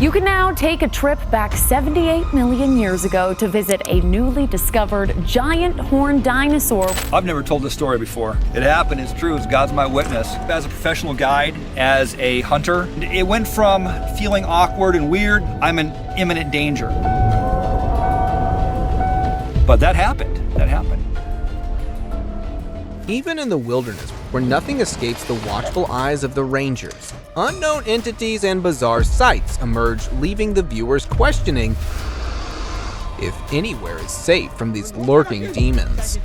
You can now take a trip back 78 million years ago to visit a newly discovered giant horned dinosaur. I've never told this story before. It happened, it's true, God's my witness. As a professional guide, as a hunter, it went from feeling awkward and weird, I'm in imminent danger. But that happened. Even in the wilderness, where nothing escapes the watchful eyes of the rangers, unknown entities and bizarre sights emerge, leaving the viewers questioning if anywhere is safe from these lurking demons.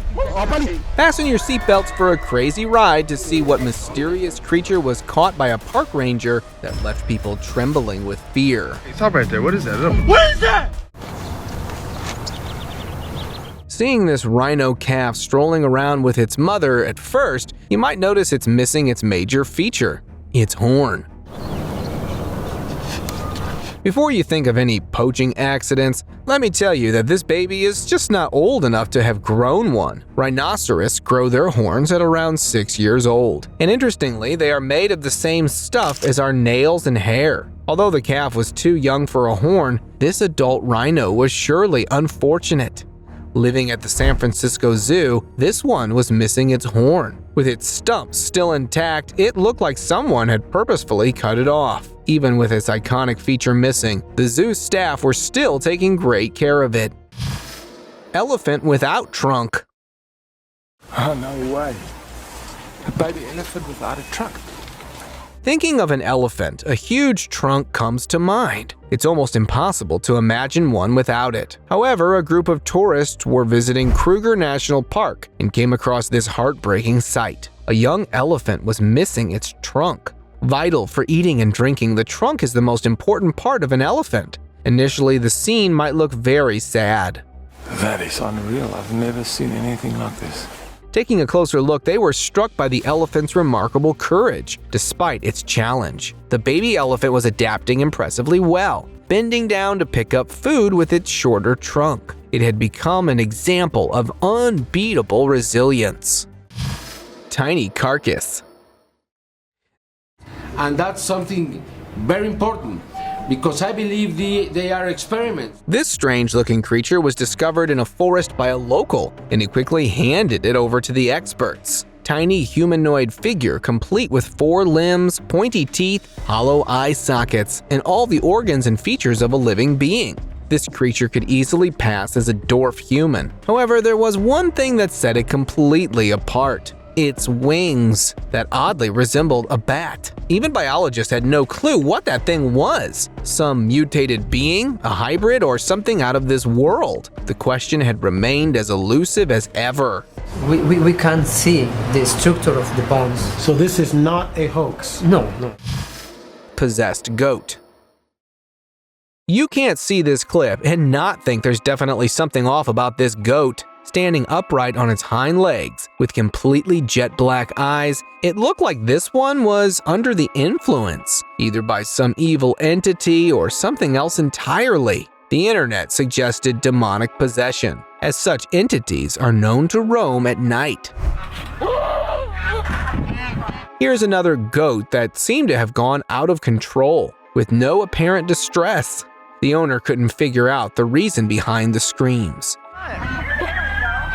Fasten your seatbelts for a crazy ride to see what mysterious creature was caught by a park ranger that left people trembling with fear. Hey, stop right there. What is that? What is that? Seeing this rhino calf strolling around with its mother, at first, you might notice it's missing its major feature, its horn. Before you think of any poaching accidents, let me tell you that this baby is just not old enough to have grown one. Rhinoceros grow their horns at around 6 years old. And interestingly, they are made of the same stuff as our nails and hair. Although the calf was too young for a horn, this adult rhino was surely unfortunate. Living at the San Francisco Zoo, this one was missing its horn. With its stump still intact, it looked like someone had purposefully cut it off. Even with its iconic feature missing, the zoo staff were still taking great care of it. Elephant without trunk. Oh, no way. A baby elephant without a trunk. Thinking of an elephant, a huge trunk comes to mind. It's almost impossible to imagine one without it. However, a group of tourists were visiting Kruger National Park and came across this heartbreaking sight. A young elephant was missing its trunk. Vital for eating and drinking, the trunk is the most important part of an elephant. Initially, the scene might look very sad. That is unreal. I've never seen anything like this. Taking a closer look, they were struck by the elephant's remarkable courage, despite its challenge. The baby elephant was adapting impressively well, bending down to pick up food with its shorter trunk. It had become an example of unbeatable resilience. Tiny carcass. And that's something very important, because I believe they are experiments. This strange-looking creature was discovered in a forest by a local, and he quickly handed it over to the experts. Tiny humanoid figure complete with 4 limbs, pointy teeth, hollow eye sockets, and all the organs and features of a living being. This creature could easily pass as a dwarf human. However, there was one thing that set it completely apart. Its wings, that oddly resembled a bat. Even biologists had no clue what that thing was. Some mutated being, a hybrid, or something out of this world. The question had remained as elusive as ever. We can't see the structure of the bones. So this is not a hoax? No. Possessed goat. You can't see this clip and not think there's definitely something off about this goat. Standing upright on its hind legs, with completely jet black eyes, it looked like this one was under the influence, either by some evil entity or something else entirely. The internet suggested demonic possession, as such entities are known to roam at night. Here's another goat that seemed to have gone out of control, with no apparent distress. The owner couldn't figure out the reason behind the screams.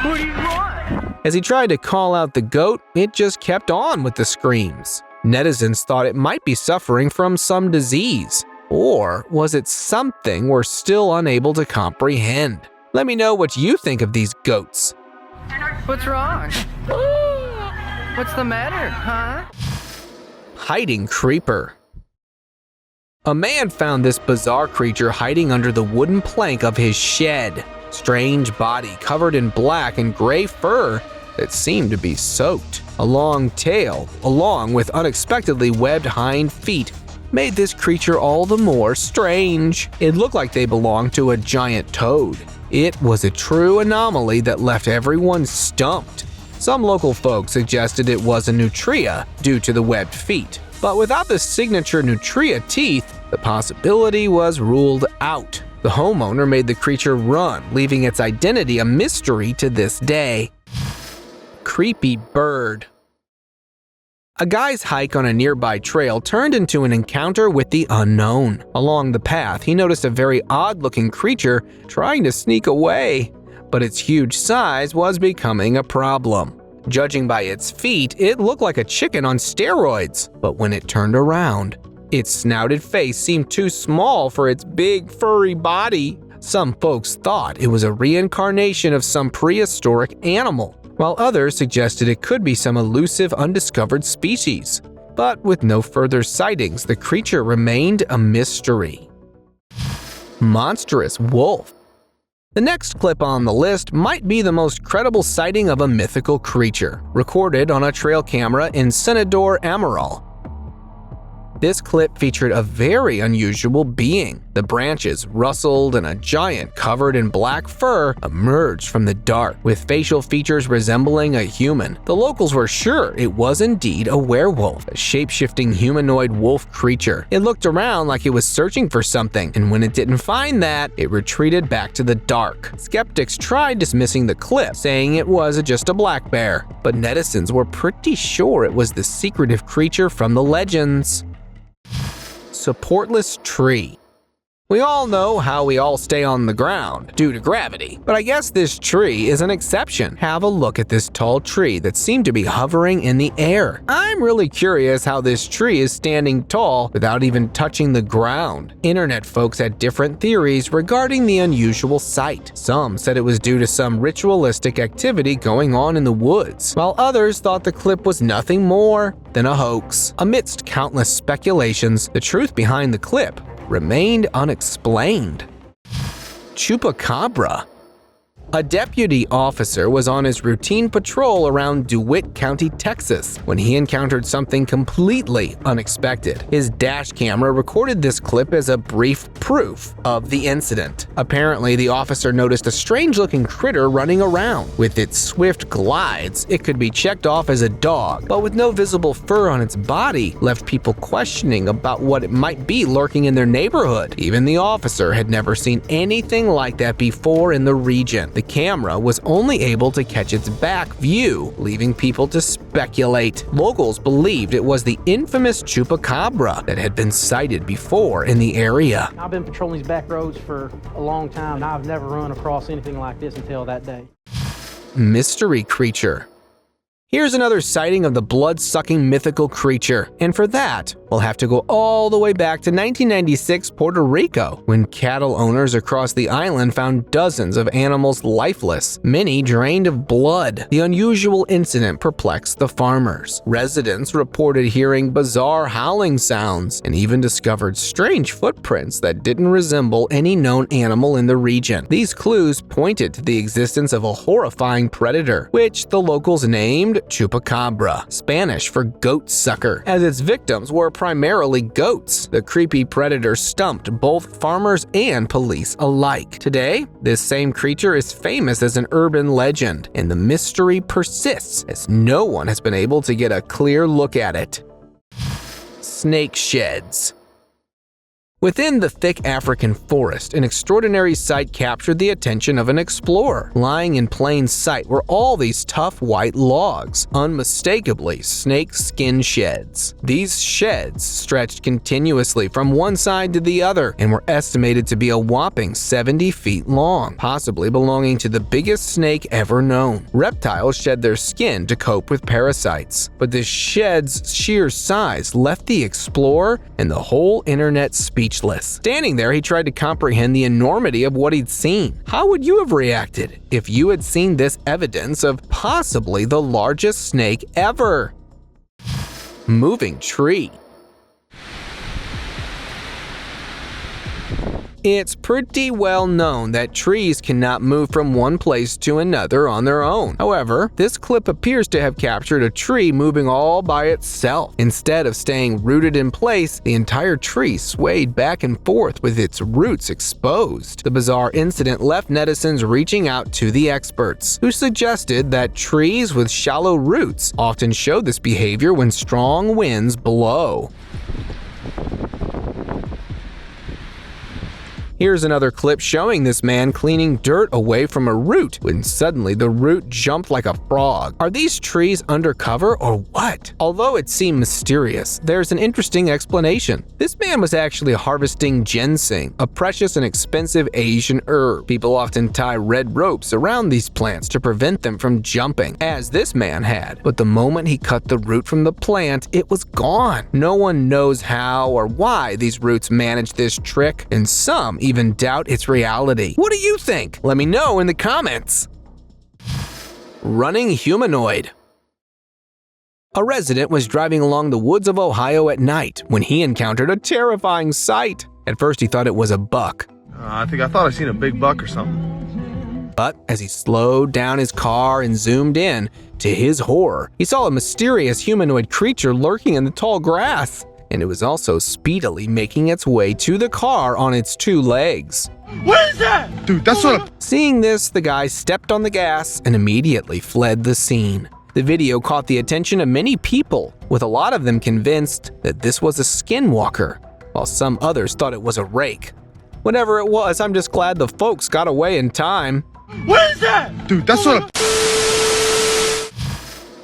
What do you want? As he tried to call out the goat, it just kept on with the screams. Netizens thought it might be suffering from some disease. Or was it something we're still unable to comprehend? Let me know what you think of these goats. What's wrong? What's the matter, huh? Hiding creeper. A man found this bizarre creature hiding under the wooden plank of his shed. Strange body covered in black and gray fur that seemed to be soaked. A long tail, along with unexpectedly webbed hind feet, made this creature all the more strange. It looked like they belonged to a giant toad. It was a true anomaly that left everyone stumped. Some local folks suggested it was a nutria due to the webbed feet. But without the signature nutria teeth, the possibility was ruled out. The homeowner made the creature run, leaving its identity a mystery to this day. Creepy bird. A guy's hike on a nearby trail turned into an encounter with the unknown. Along the path, he noticed a very odd-looking creature trying to sneak away, but its huge size was becoming a problem. Judging by its feet, it looked like a chicken on steroids, but when it turned around, its snouted face seemed too small for its big, furry body. Some folks thought it was a reincarnation of some prehistoric animal, while others suggested it could be some elusive, undiscovered species. But with no further sightings, the creature remained a mystery. Monsterous Wolf. The next clip on the list might be the most credible sighting of a mythical creature, recorded on a trail camera in Senador Amaral. This clip featured a very unusual being. The branches rustled and a giant covered in black fur emerged from the dark, with facial features resembling a human. The locals were sure it was indeed a werewolf, a shape-shifting humanoid wolf creature. It looked around like it was searching for something, and when it didn't find that, it retreated back to the dark. Skeptics tried dismissing the clip, saying it was just a black bear, but netizens were pretty sure it was the secretive creature from the legends. Supportless Tree. We all know how we all stay on the ground due to gravity, but I guess this tree is an exception. Have a look at this tall tree that seemed to be hovering in the air. I'm really curious how this tree is standing tall without even touching the ground. Internet folks had different theories regarding the unusual sight. Some said it was due to some ritualistic activity going on in the woods, while others thought the clip was nothing more than a hoax. Amidst countless speculations, the truth behind the clip remained unexplained. Chupacabra. A deputy officer was on his routine patrol around DeWitt County, Texas, when he encountered something completely unexpected. His dash camera recorded this clip as a brief proof of the incident. Apparently, the officer noticed a strange-looking critter running around. With its swift glides, it could be checked off as a dog, but with no visible fur on its body, left people questioning about what it might be lurking in their neighborhood. Even the officer had never seen anything like that before in the region. The camera was only able to catch its back view, leaving people to speculate. Locals believed it was the infamous Chupacabra that had been sighted before in the area. I've been patrolling these back roads for a long time, and I've never run across anything like this until that day. Mystery Creature. Here's another sighting of the blood-sucking mythical creature, and for that, we'll have to go all the way back to 1996 Puerto Rico, when cattle owners across the island found dozens of animals lifeless, many drained of blood. The unusual incident perplexed the farmers. Residents reported hearing bizarre howling sounds, and even discovered strange footprints that didn't resemble any known animal in the region. These clues pointed to the existence of a horrifying predator, which the locals named Chupacabra, Spanish for goat sucker. As its victims were primarily goats, the creepy predator stumped both farmers and police alike. Today, this same creature is famous as an urban legend, and the mystery persists as no one has been able to get a clear look at it. Snake sheds. Within the thick African forest, an extraordinary sight captured the attention of an explorer. Lying in plain sight were all these tough white logs, unmistakably snake skin sheds. These sheds stretched continuously from one side to the other and were estimated to be a whopping 70 feet long, possibly belonging to the biggest snake ever known. Reptiles shed their skin to cope with parasites, but the shed's sheer size left the explorer and the whole internet speechless. Standing there, he tried to comprehend the enormity of what he'd seen. How would you have reacted if you had seen this evidence of possibly the largest snake ever? Moving tree. It's pretty well known that trees cannot move from one place to another on their own. However, this clip appears to have captured a tree moving all by itself. Instead of staying rooted in place, the entire tree swayed back and forth with its roots exposed. The bizarre incident left netizens reaching out to the experts, who suggested that trees with shallow roots often show this behavior when strong winds blow. Here's another clip showing this man cleaning dirt away from a root when suddenly the root jumped like a frog. Are these trees undercover or what? Although it seemed mysterious, there's an interesting explanation. This man was actually harvesting ginseng, a precious and expensive Asian herb. People often tie red ropes around these plants to prevent them from jumping, as this man had. But the moment he cut the root from the plant, it was gone. No one knows how or why these roots manage this trick, and some even doubt its reality. What do you think? Let me know in the comments. Running humanoid. A resident was driving along the woods of Ohio at night when he encountered a terrifying sight. At first he thought it was a buck. I thought I seen a big buck or something. But as he slowed down his car and zoomed in, to his horror, he saw a mysterious humanoid creature lurking in the tall grass. And it was also speedily making its way to the car on its two legs. What is that? Dude, that's what a... Seeing this, the guy stepped on the gas and immediately fled the scene. The video caught the attention of many people, with a lot of them convinced that this was a skinwalker, while some others thought it was a rake. Whatever it was, I'm just glad the folks got away in time. What is that? Dude, that's what a...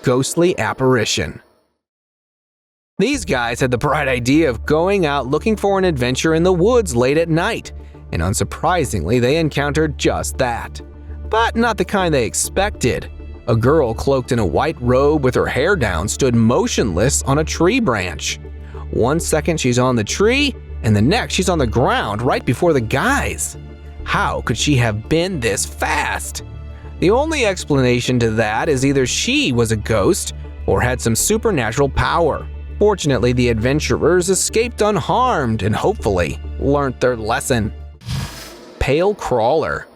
Ghostly apparition. These guys had the bright idea of going out looking for an adventure in the woods late at night, and unsurprisingly, they encountered just that. But not the kind they expected. A girl cloaked in a white robe with her hair down stood motionless on a tree branch. One second she's on the tree, and the next she's on the ground right before the guys. How could she have been this fast? The only explanation to that is either she was a ghost or had some supernatural power. Fortunately, the adventurers escaped unharmed and hopefully learned their lesson. Pale crawler.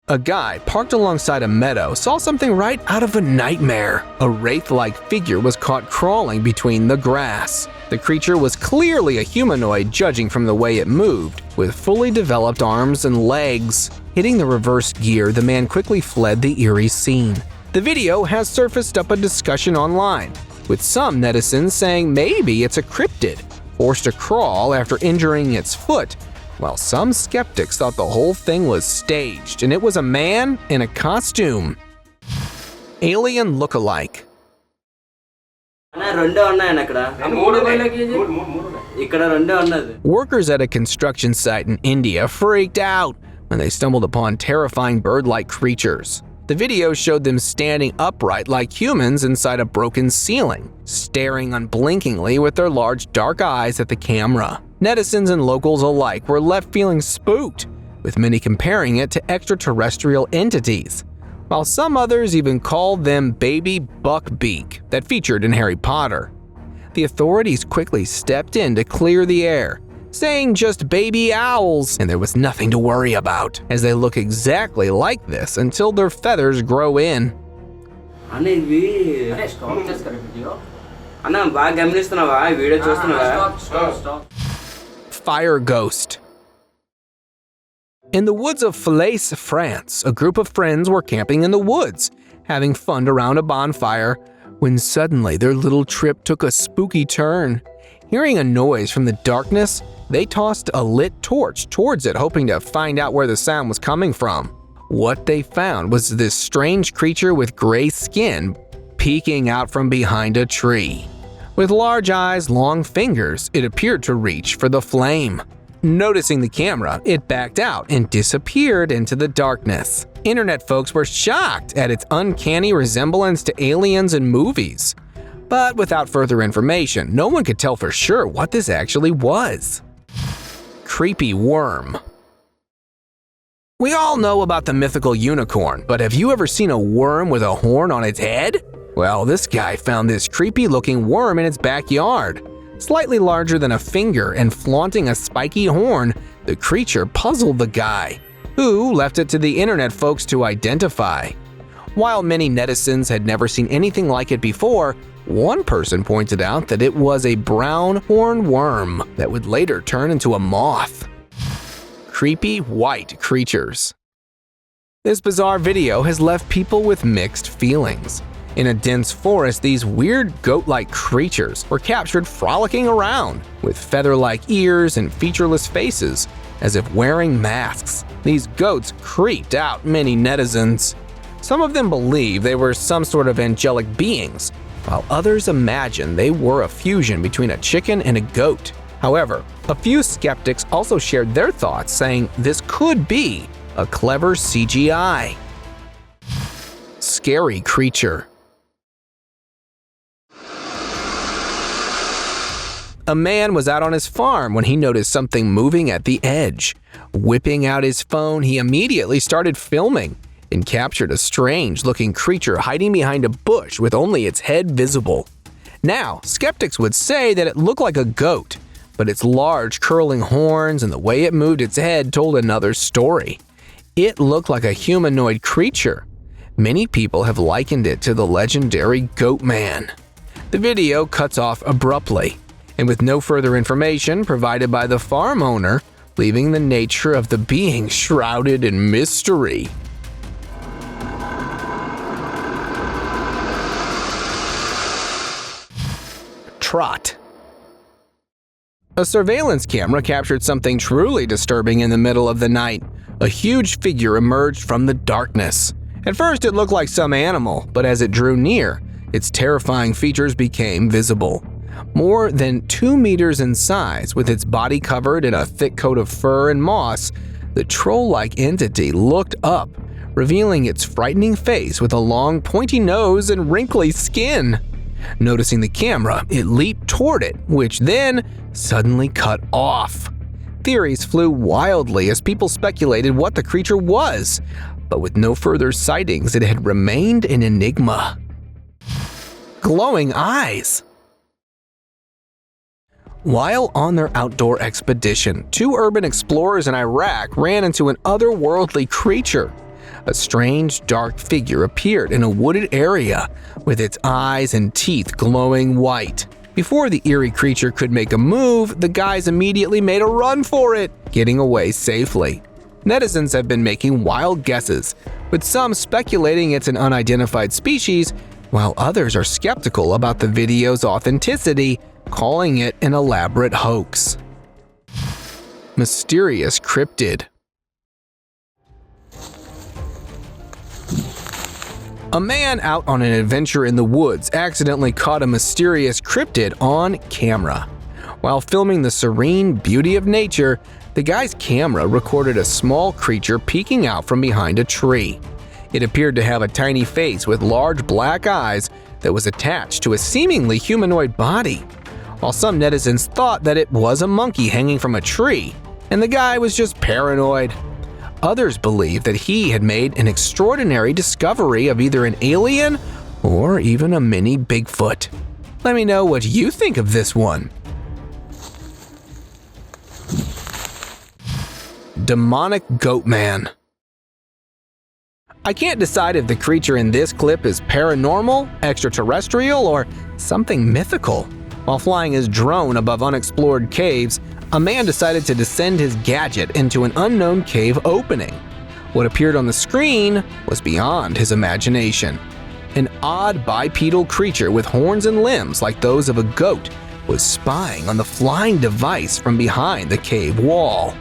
A guy parked alongside a meadow saw something right out of a nightmare. A wraith-like figure was caught crawling between the grass. The creature was clearly a humanoid, judging from the way it moved, with fully developed arms and legs. Hitting the reverse gear, the man quickly fled the eerie scene. The video has surfaced up a discussion online, with some netizens saying maybe it's a cryptid, forced to crawl after injuring its foot, while some skeptics thought the whole thing was staged and it was a man in a costume. Alien look-alike. Workers at a construction site in India freaked out when they stumbled upon terrifying bird-like creatures. The video showed them standing upright like humans inside a broken ceiling, staring unblinkingly with their large dark eyes at the camera. Netizens and locals alike were left feeling spooked, with many comparing it to extraterrestrial entities, while some others even called them baby buckbeak that featured in Harry Potter. The authorities quickly stepped in to clear the air, saying just baby owls, and there was nothing to worry about, as they look exactly like this until their feathers grow in. Fire ghost. In the woods of Falaise, France, a group of friends were camping in the woods, having fun around a bonfire, when suddenly their little trip took a spooky turn. Hearing a noise from the darkness, they tossed a lit torch towards it, hoping to find out where the sound was coming from. What they found was this strange creature with gray skin peeking out from behind a tree. With large eyes, long fingers, it appeared to reach for the flame. Noticing the camera, it backed out and disappeared into the darkness. Internet folks were shocked at its uncanny resemblance to aliens in movies. But without further information, no one could tell for sure what this actually was. Creepy worm. We all know about the mythical unicorn, but have you ever seen a worm with a horn on its head? Well, this guy found this creepy-looking worm in its backyard. Slightly larger than a finger and flaunting a spiky horn, the creature puzzled the guy, who left it to the internet folks to identify. While many netizens had never seen anything like it before, one person pointed out that it was a brown hornworm that would later turn into a moth. Creepy white creatures. This bizarre video has left people with mixed feelings. In a dense forest, these weird goat-like creatures were captured frolicking around, with feather-like ears and featureless faces, as if wearing masks. These goats creeped out many netizens. Some of them believe they were some sort of angelic beings, while others imagine they were a fusion between a chicken and a goat. However, a few skeptics also shared their thoughts, saying this could be a clever CGI. Scary Creature. A man was out on his farm when he noticed something moving at the edge. Whipping out his phone, he immediately started filming and captured a strange-looking creature hiding behind a bush with only its head visible. Now, skeptics would say that it looked like a goat, but its large curling horns and the way it moved its head told another story. It looked like a humanoid creature. Many people have likened it to the legendary Goatman. The video cuts off abruptly, and with no further information provided by the farm owner, leaving the nature of the being shrouded in mystery. Trot. A surveillance camera captured something truly disturbing in the middle of the night. A huge figure emerged from the darkness. At first it looked like some animal, but as it drew near, its terrifying features became visible. More than 2 meters in size, with its body covered in a thick coat of fur and moss, the troll-like entity looked up, revealing its frightening face with a long, pointy nose and wrinkly skin. Noticing the camera, it leaped toward it, which then suddenly cut off. Theories flew wildly as people speculated what the creature was, but with no further sightings, it had remained an enigma. Glowing eyes. While on their outdoor expedition, 2 urban explorers in Iraq ran into an otherworldly creature. A strange, dark figure appeared in a wooded area, with its eyes and teeth glowing white. Before the eerie creature could make a move, the guys immediately made a run for it, getting away safely. Netizens have been making wild guesses, with some speculating it's an unidentified species, while others are skeptical about the video's authenticity, calling it an elaborate hoax. Mysterious Cryptid. A man out on an adventure in the woods accidentally caught a mysterious cryptid on camera. While filming the serene beauty of nature, the guy's camera recorded a small creature peeking out from behind a tree. It appeared to have a tiny face with large black eyes that was attached to a seemingly humanoid body. While some netizens thought that it was a monkey hanging from a tree, and the guy was just paranoid. Others believed that he had made an extraordinary discovery of either an alien or even a mini Bigfoot. Let me know what you think of this one. Demonic Goatman. I can't decide if the creature in this clip is paranormal, extraterrestrial, or something mythical. While flying his drone above unexplored caves, a man decided to descend his gadget into an unknown cave opening. What appeared on the screen was beyond his imagination. An odd bipedal creature with horns and limbs like those of a goat was spying on the flying device from behind the cave wall.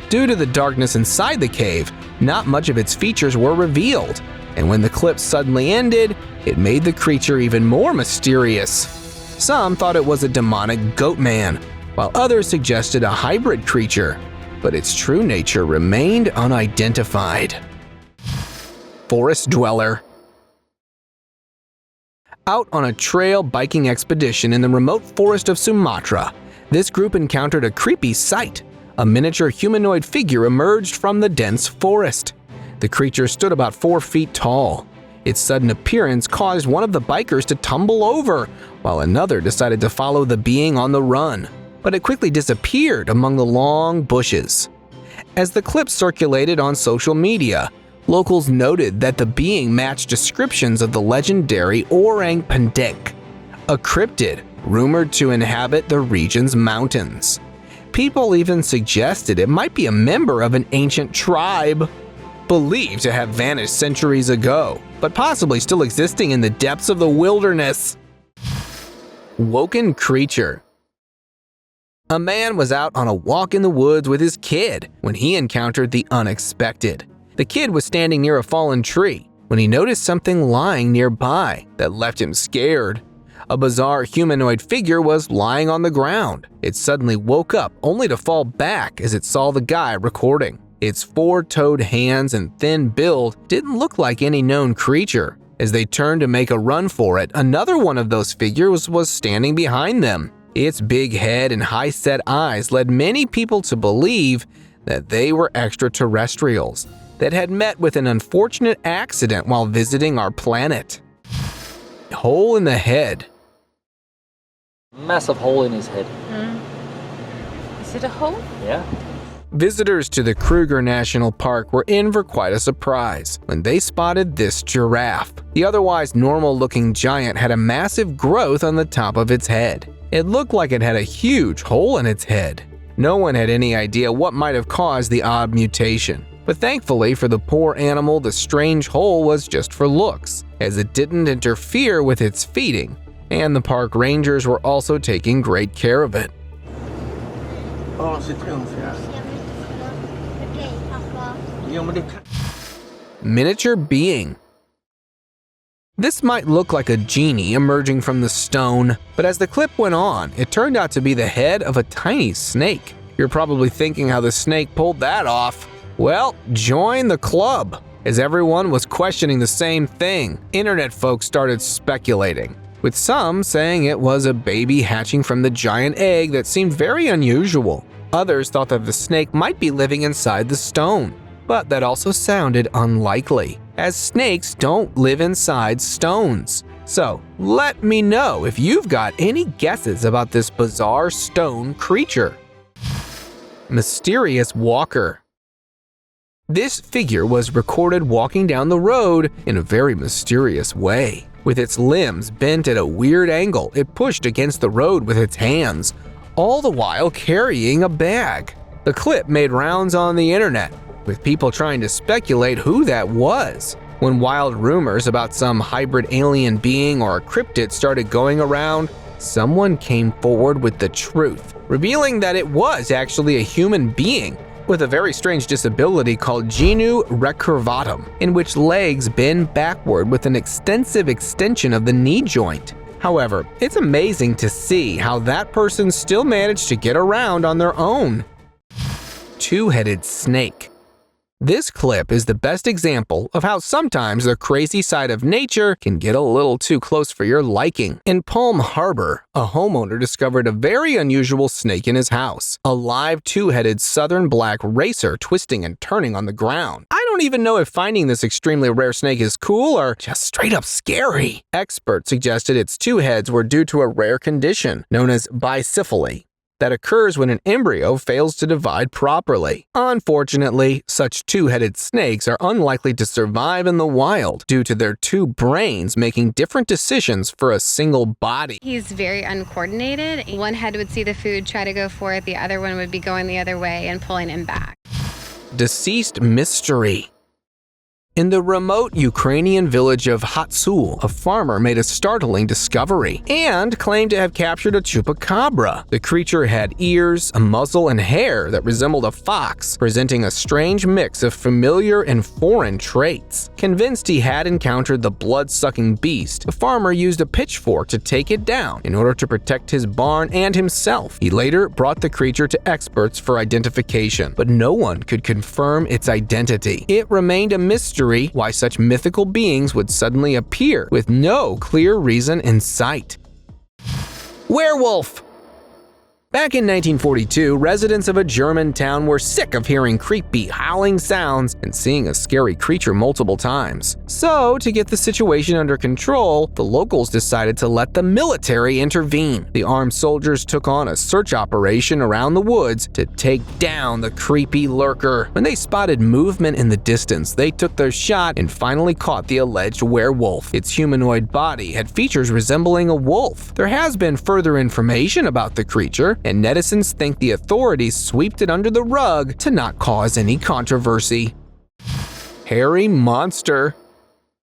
Due to the darkness inside the cave, not much of its features were revealed, and when the clip suddenly ended, it made the creature even more mysterious. Some thought it was a demonic Goatman, while others suggested a hybrid creature, but its true nature remained unidentified. Forest Dweller. Out on a trail biking expedition in the remote forest of Sumatra, this group encountered a creepy sight. A miniature humanoid figure emerged from the dense forest. The creature stood about 4 feet tall. Its sudden appearance caused one of the bikers to tumble over, while another decided to follow the being on the run. But it quickly disappeared among the long bushes. As the clip circulated on social media, locals noted that the being matched descriptions of the legendary Orang Pendek, a cryptid rumored to inhabit the region's mountains. People even suggested it might be a member of an ancient tribe. believed to have vanished centuries ago, but possibly still existing in the depths of the wilderness. Woken Creature. A man was out on a walk in the woods with his kid when he encountered the unexpected. The kid was standing near a fallen tree when he noticed something lying nearby that left him scared. A bizarre humanoid figure was lying on the ground. It suddenly woke up only to fall back as it saw the guy recording. Its four-toed hands and thin build didn't look like any known creature. As they turned to make a run for it, another one of those figures was standing behind them. Its big head and high-set eyes led many people to believe that they were extraterrestrials that had met with an unfortunate accident while visiting our planet. Hole in the head. Massive hole in his head. Is it a hole? Yeah. Visitors to the Kruger National Park were in for quite a surprise when they spotted this giraffe. The otherwise normal-looking giant had a massive growth on the top of its head. It looked like it had a huge hole in its head. No one had any idea what might have caused the odd mutation. But thankfully for the poor animal, the strange hole was just for looks, as it didn't interfere with its feeding, and the park rangers were also taking great care of it. Miniature being. This might look like a genie emerging from the stone, but as the clip went on, it turned out to be the head of a tiny snake. You're probably thinking how the snake pulled that off. Well, join the club. As everyone was questioning the same thing, internet folks started speculating, with some saying it was a baby hatching from the giant egg that seemed very unusual. Others thought that the snake might be living inside the stone, but that also sounded unlikely, as snakes don't live inside stones. So, let me know if you've got any guesses about this bizarre stone creature. Mysterious walker. This figure was recorded walking down the road in a very mysterious way. With its limbs bent at a weird angle, it pushed against the road with its hands, all the while carrying a bag. The clip made rounds on the internet, with people trying to speculate who that was. When wild rumors about some hybrid alien being or a cryptid started going around, someone came forward with the truth, revealing that it was actually a human being with a very strange disability called genu recurvatum, in which legs bend backward with an extensive extension of the knee joint. However, it's amazing to see how that person still managed to get around on their own. Two-headed snake. This clip is the best example of how sometimes the crazy side of nature can get a little too close for your liking. In Palm Harbor, a homeowner discovered a very unusual snake in his house, a live two-headed southern black racer twisting and turning on the ground. I don't even know if finding this extremely rare snake is cool or just straight up scary. Experts suggested its two heads were due to a rare condition known as bicephaly that occurs when an embryo fails to divide properly. Unfortunately, such two-headed snakes are unlikely to survive in the wild due to their two brains making different decisions for a single body. He's very uncoordinated. One head would see the food, try to go for it, the other one would be going the other way and pulling him back. Deceased mystery. In the remote Ukrainian village of Hatsul, a farmer made a startling discovery and claimed to have captured a Chupacabra. The creature had ears, a muzzle, and hair that resembled a fox, presenting a strange mix of familiar and foreign traits. Convinced he had encountered the blood-sucking beast, the farmer used a pitchfork to take it down in order to protect his barn and himself. He later brought the creature to experts for identification, but no one could confirm its identity. It remained a mystery why such mythical beings would suddenly appear with no clear reason in sight. Werewolf. Back in 1942, residents of a German town were sick of hearing creepy, howling sounds and seeing a scary creature multiple times. So, to get the situation under control, the locals decided to let the military intervene. The armed soldiers took on a search operation around the woods to take down the creepy lurker. When they spotted movement in the distance, they took their shot and finally caught the alleged werewolf. Its humanoid body had features resembling a wolf. There has been further information about the creature, and netizens think the authorities swept it under the rug to not cause any controversy. hairy monster.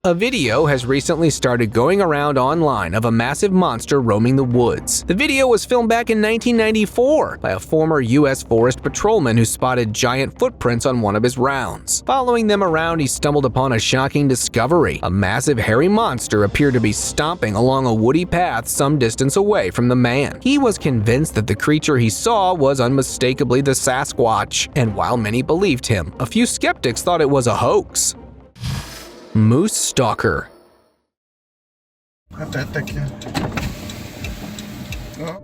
A video has recently started going around online of a massive monster roaming the woods. The video was filmed back in 1994 by a former U.S. forest patrolman who spotted giant footprints on one of his rounds. Following them around, he stumbled upon a shocking discovery. A massive hairy monster appeared to be stomping along a woody path some distance away from the man. He was convinced that the creature he saw was unmistakably the Sasquatch, and while many believed him, a few skeptics thought it was a hoax. Moose Stalker.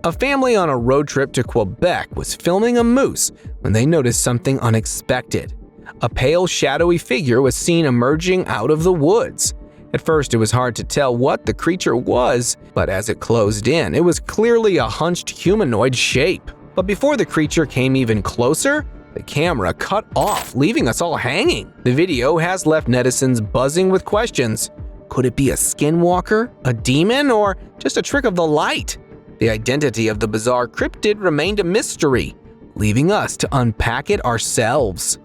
A family on a road trip to Quebec was filming a moose when they noticed something unexpected. A pale, shadowy figure was seen emerging out of the woods. At first, it was hard to tell what the creature was, but as it closed in, it was clearly a hunched humanoid shape. But before the creature came even closer, the camera cut off, leaving us all hanging. The video has left netizens buzzing with questions. Could it be a skinwalker, a demon, or just a trick of the light? The identity of the bizarre cryptid remained a mystery, leaving us to unpack it ourselves.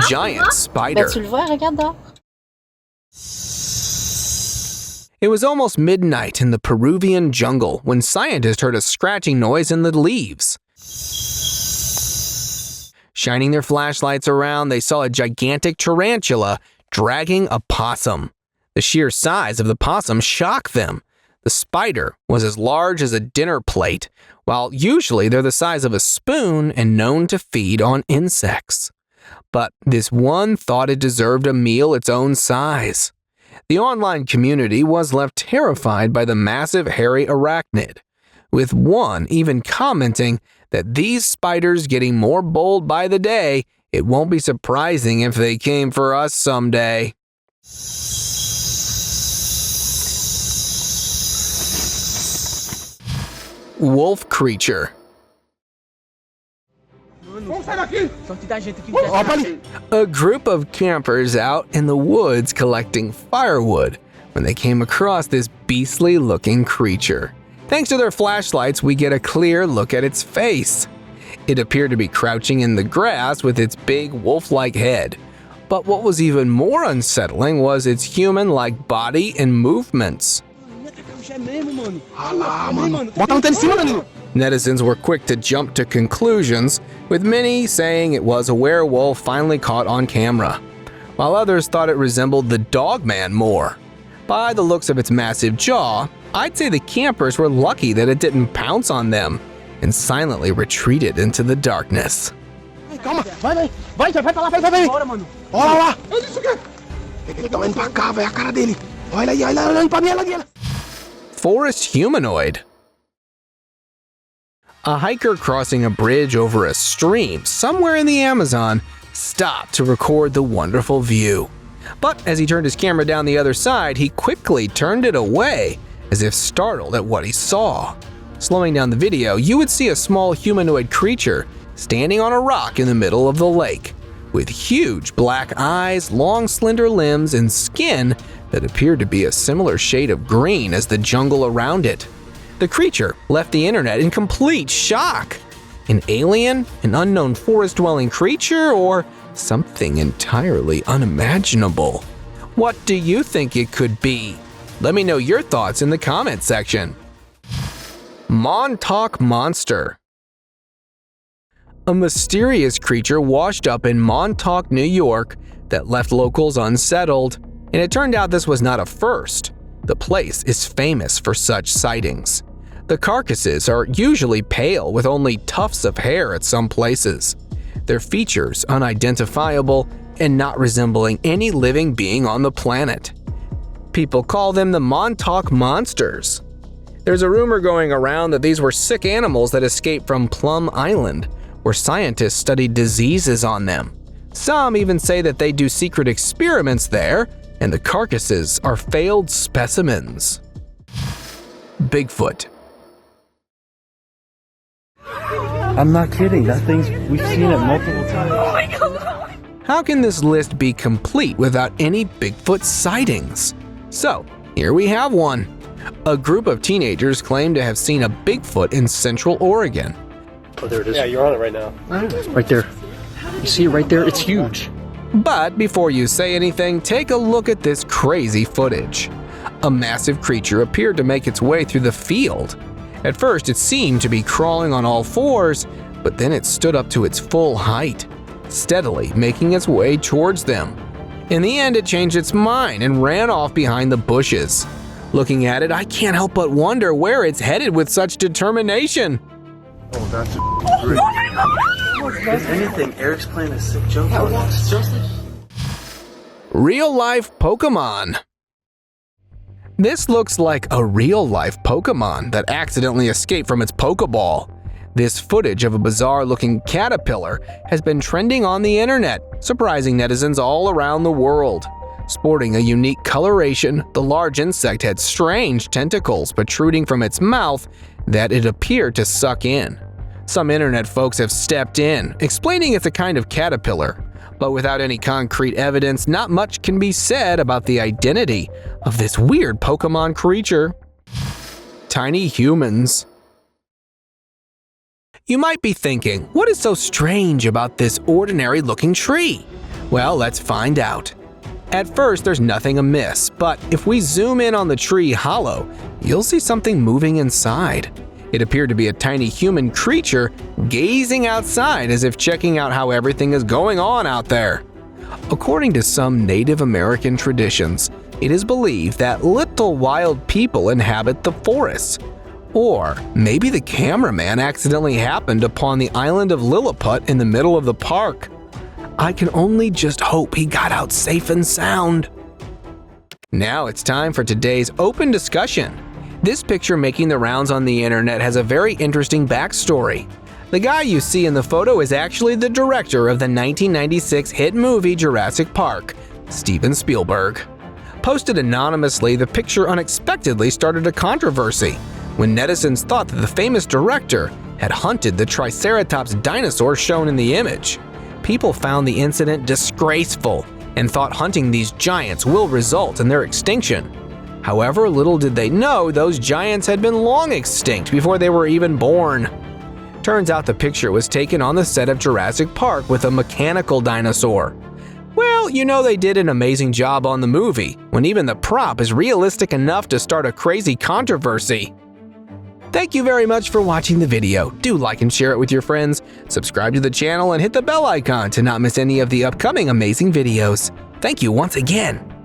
Giant spider. It was almost midnight in the Peruvian jungle when scientists heard a scratching noise in the leaves. Shining their flashlights around, they saw a gigantic tarantula dragging a possum. The sheer size of the possum shocked them. The spider was as large as a dinner plate, while usually they're the size of a spoon and known to feed on insects. But this one thought it deserved a meal its own size. The online community was left terrified by the massive hairy arachnid, with one even commenting that these spiders getting more bold by the day, it won't be surprising if they came for us someday. Wolf Creature. A group of campers out in the woods collecting firewood when they came across this beastly-looking creature. Thanks to their flashlights, we get a clear look at its face. It appeared to be crouching in the grass with its big wolf-like head. But what was even more unsettling was its human-like body and movements. Netizens were quick to jump to conclusions, with many saying it was a werewolf finally caught on camera, while others thought it resembled the Dogman more. By the looks of its massive jaw, I'd say the campers were lucky that it didn't pounce on them and silently retreated into the darkness. Forest Humanoid. A hiker crossing a bridge over a stream somewhere in the Amazon stopped to record the wonderful view. But as he turned his camera down the other side, he quickly turned it away, as if startled at what he saw. Slowing down the video, you would see a small humanoid creature standing on a rock in the middle of the lake, with huge black eyes, long slender limbs, and skin that appeared to be a similar shade of green as the jungle around it. The creature left the internet in complete shock. An alien, an unknown forest-dwelling creature, or something entirely unimaginable? What do you think it could be? Let me know your thoughts in the comment section. Montalk Monster. A mysterious creature washed up in Montauk, New York that left locals unsettled, and it turned out this was not a first. The place is famous for such sightings. The carcasses are usually pale with only tufts of hair at some places. Their features unidentifiable and not resembling any living being on the planet. People call them the Montalk Monsters. There's a rumor going around that these were sick animals that escaped from Plum Island, where scientists studied diseases on them. Some even say that they do secret experiments there, and the carcasses are failed specimens. Bigfoot. I'm not kidding, that thing's, we've seen it multiple times. Oh my God. How can this list be complete without any Bigfoot sightings? So, here we have one. A group of teenagers claim to have seen a Bigfoot in Central Oregon. Oh, there it is. Yeah, you're on it right now. Right there. You see it right there? It's huge. But before you say anything, take a look at this crazy footage. A massive creature appeared to make its way through the field. At first, it seemed to be crawling on all fours, but then it stood up to its full height, steadily making its way towards them. In the end, it changed its mind and ran off behind the bushes. Looking at it, I can't help but wonder where it's headed with such determination. Oh, that's great. If anything, Eric's playing a sick joke on us. Real-life Pokemon. This looks like a real-life Pokemon that accidentally escaped from its Pokeball. This footage of a bizarre-looking caterpillar has been trending on the internet, surprising netizens all around the world. Sporting a unique coloration, the large insect had strange tentacles protruding from its mouth that it appeared to suck in. Some internet folks have stepped in, explaining it's a kind of caterpillar. But without any concrete evidence, not much can be said about the identity of this weird Pokemon creature. Tiny humans. You might be thinking, what is so strange about this ordinary-looking tree? Well, let's find out. At first, there's nothing amiss, but if we zoom in on the tree hollow, you'll see something moving inside. It appeared to be a tiny human creature gazing outside as if checking out how everything is going on out there. According to some Native American traditions, it is believed that little wild people inhabit the forests. Or maybe the cameraman accidentally happened upon the island of Lilliput in the middle of the park. I can only just hope he got out safe and sound. Now it's time for today's open discussion. This picture making the rounds on the internet has a very interesting backstory. The guy you see in the photo is actually the director of the 1996 hit movie Jurassic Park, Steven Spielberg. Posted anonymously, the picture unexpectedly started a controversy when netizens thought that the famous director had hunted the Triceratops dinosaur shown in the image. People found the incident disgraceful and thought hunting these giants will result in their extinction. However, little did they know those giants had been long extinct before they were even born. Turns out the picture was taken on the set of Jurassic Park with a mechanical dinosaur. Well, you know they did an amazing job on the movie, when even the prop is realistic enough to start a crazy controversy. Thank you very much for watching the video. Do like and share it with your friends, subscribe to the channel, and hit the bell icon to not miss any of the upcoming amazing videos. Thank you once again.